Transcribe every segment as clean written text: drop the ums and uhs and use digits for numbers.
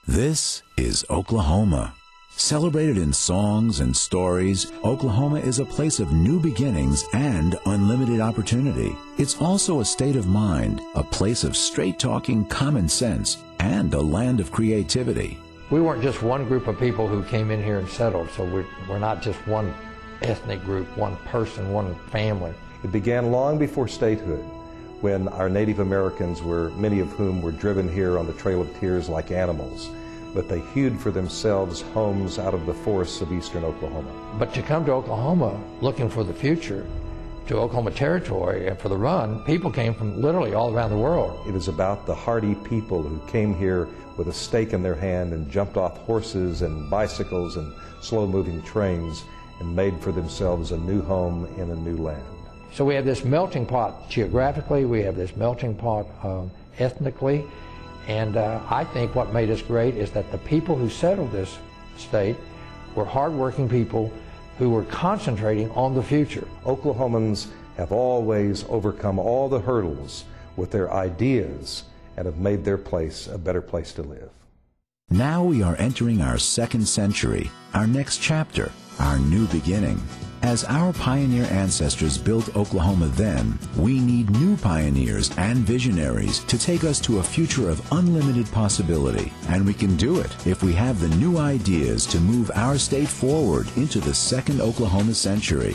This is Oklahoma. Celebrated in songs and stories, Oklahoma is a place of new beginnings and unlimited opportunity. It's also a state of mind, a place of straight-talking common sense, and a land of creativity. We weren't just one group of people who came in here and settled, so we're not just one ethnic group, one person, one family. It began long before statehood, when our Native Americans many of whom were driven here on the Trail of Tears like animals, but they hewed for themselves homes out of the forests of eastern Oklahoma. But to come to Oklahoma looking for the future, to Oklahoma Territory and for the run, people came from literally all around the world. It is about the hardy people who came here with a stake in their hand and jumped off horses and bicycles and slow-moving trains and made for themselves a new home in a new land. So we have this melting pot geographically, we have this melting pot ethnically, and I think what made us great is that the people who settled this state were hardworking people who were concentrating on the future. Oklahomans have always overcome all the hurdles with their ideas and have made their place a better place to live. Now we are entering our second century, our next chapter, our new beginning. As our pioneer ancestors built Oklahoma then, we need new pioneers and visionaries to take us to a future of unlimited possibility. And we can do it if we have the new ideas to move our state forward into the second Oklahoma century.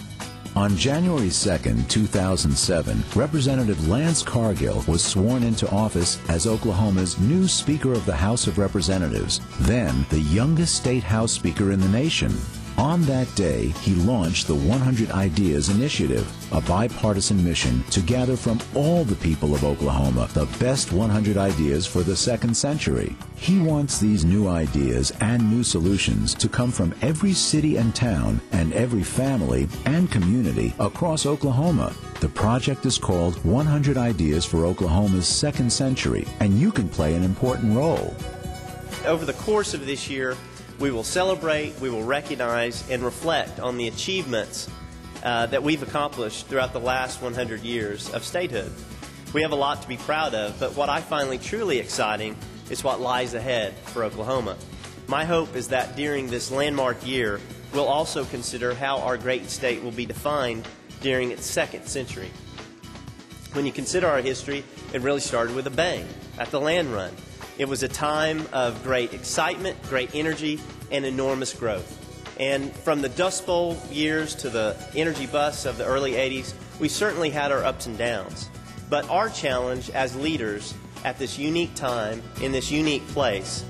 On January 2nd, 2007, Representative Lance Cargill was sworn into office as Oklahoma's new Speaker of the House of Representatives, then the youngest state House Speaker in the nation. On that day, he launched the 100 Ideas Initiative, a bipartisan mission to gather from all the people of Oklahoma the best 100 ideas for the second century. He wants these new ideas and new solutions to come from every city and town and every family and community across Oklahoma. The project is called 100 Ideas for Oklahoma's Second Century, and you can play an important role. Over the course of this year, we will celebrate, we will recognize, and reflect on the achievements that we've accomplished throughout the last 100 years of statehood. We have a lot to be proud of, but what I find truly exciting is what lies ahead for Oklahoma. My hope is that during this landmark year, we'll also consider how our great state will be defined during its second century. When you consider our history, it really started with a bang at the land run. It was a time of great excitement, great energy, and enormous growth. And from the Dust Bowl years to the energy busts of the early 80s, we certainly had our ups and downs. But our challenge as leaders at this unique time, in this unique place,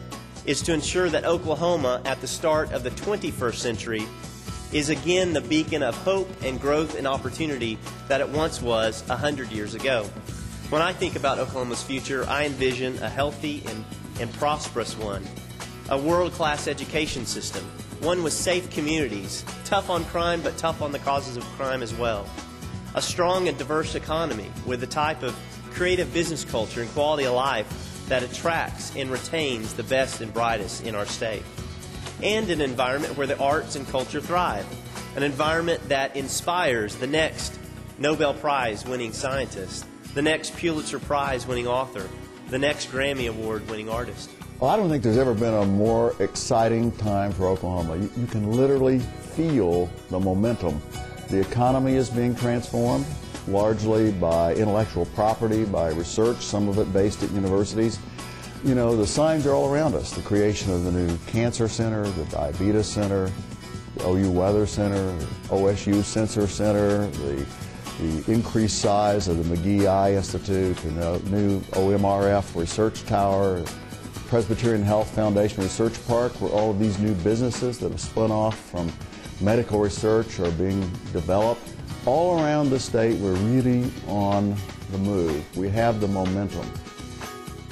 is to ensure that Oklahoma, at the start of the 21st century, is again the beacon of hope and growth and opportunity that it once was 100 years ago. When I think about Oklahoma's future, I envision a healthy and prosperous one, a world-class education system, one with safe communities, tough on crime but tough on the causes of crime as well, a strong and diverse economy with the type of creative business culture and quality of life that attracts and retains the best and brightest in our state, and an environment where the arts and culture thrive, an environment that inspires the next Nobel Prize-winning scientist, the next Pulitzer Prize-winning author, the next Grammy Award-winning artist. Well, I don't think there's ever been a more exciting time for Oklahoma. You can literally feel the momentum. The economy is being transformed largely by intellectual property, by research, some of it based at universities. You know, the signs are all around us. The creation of the new Cancer Center, the Diabetes Center, the OU Weather Center, the OSU Sensor Center, the increased size of the McGee Eye Institute, the new OMRF Research Tower, Presbyterian Health Foundation Research Park, where all of these new businesses that have spun off from medical research are being developed. All around the state, we're really on the move. We have the momentum.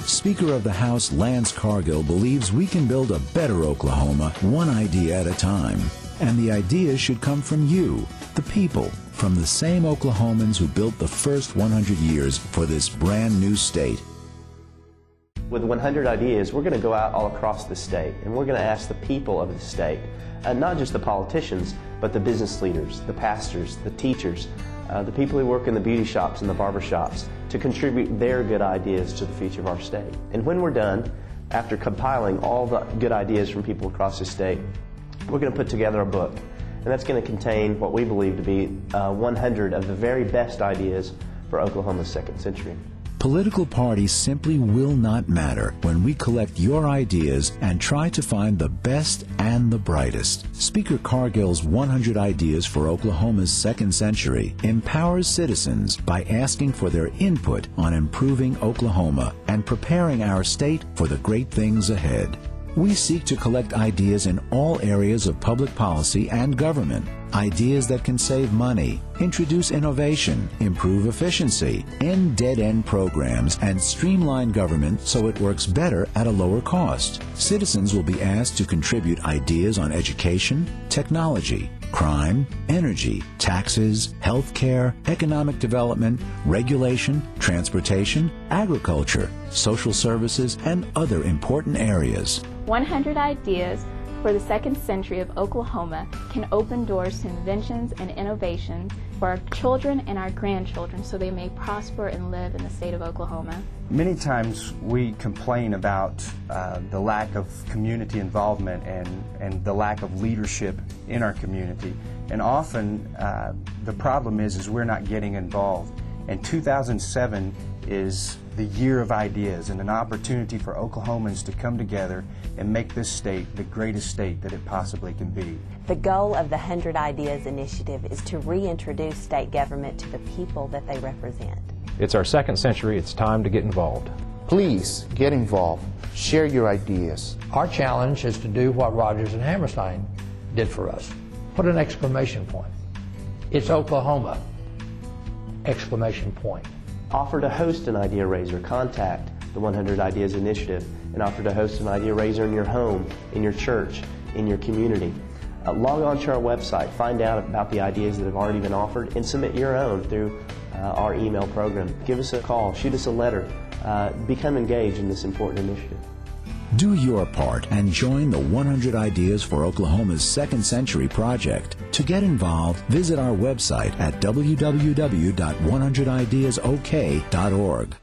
Speaker of the House Lance Cargill believes we can build a better Oklahoma one idea at a time. And the ideas should come from you, the people, from the same Oklahomans who built the first 100 years for this brand new state. With 100 Ideas, we're going to go out all across the state, and we're going to ask the people of the state, not just the politicians, but the business leaders, the pastors, the teachers, the people who work in the beauty shops and the barber shops, to contribute their good ideas to the future of our state. And when we're done, after compiling all the good ideas from people across the state, we're going to put together a book. And that's going to contain what we believe to be 100 of the very best ideas for Oklahoma's second century. Political parties simply will not matter when we collect your ideas and try to find the best and the brightest. Speaker Cargill's 100 Ideas for Oklahoma's Second Century empowers citizens by asking for their input on improving Oklahoma and preparing our state for the great things ahead. We seek to collect ideas in all areas of public policy and government. Ideas that can save money, introduce innovation, improve efficiency, end dead-end programs, and streamline government so it works better at a lower cost. Citizens will be asked to contribute ideas on education, technology, crime, energy, taxes, health care, economic development, regulation, transportation, agriculture, social services, and other important areas. 100 Ideas for the Second Century of Oklahoma can open doors to inventions and innovations for our children and our grandchildren so they may prosper and live in the state of Oklahoma. Many times we complain about the lack of community involvement and the lack of leadership in our community. And often the problem is we're not getting involved. And 2007 is the year of ideas and an opportunity for Oklahomans to come together and make this state the greatest state that it possibly can be. The goal of the 100 Ideas Initiative is to reintroduce state government to the people that they represent. It's our second century. It's time to get involved. Please get involved. Share your ideas. Our challenge is to do what Rogers and Hammerstein did for us. Put an exclamation point. It's Oklahoma! Exclamation point. Offer to host an idea raiser. Contact the 100 Ideas Initiative and offer to host an idea raiser in your home, in your church, in your community. Log on to our website, find out about the ideas that have already been offered, and submit your own through our email program. Give us a call, shoot us a letter, become engaged in this important initiative. Do your part and join the 100 Ideas for Oklahoma's Second Century project. To get involved, visit our website at www.100ideasok.org.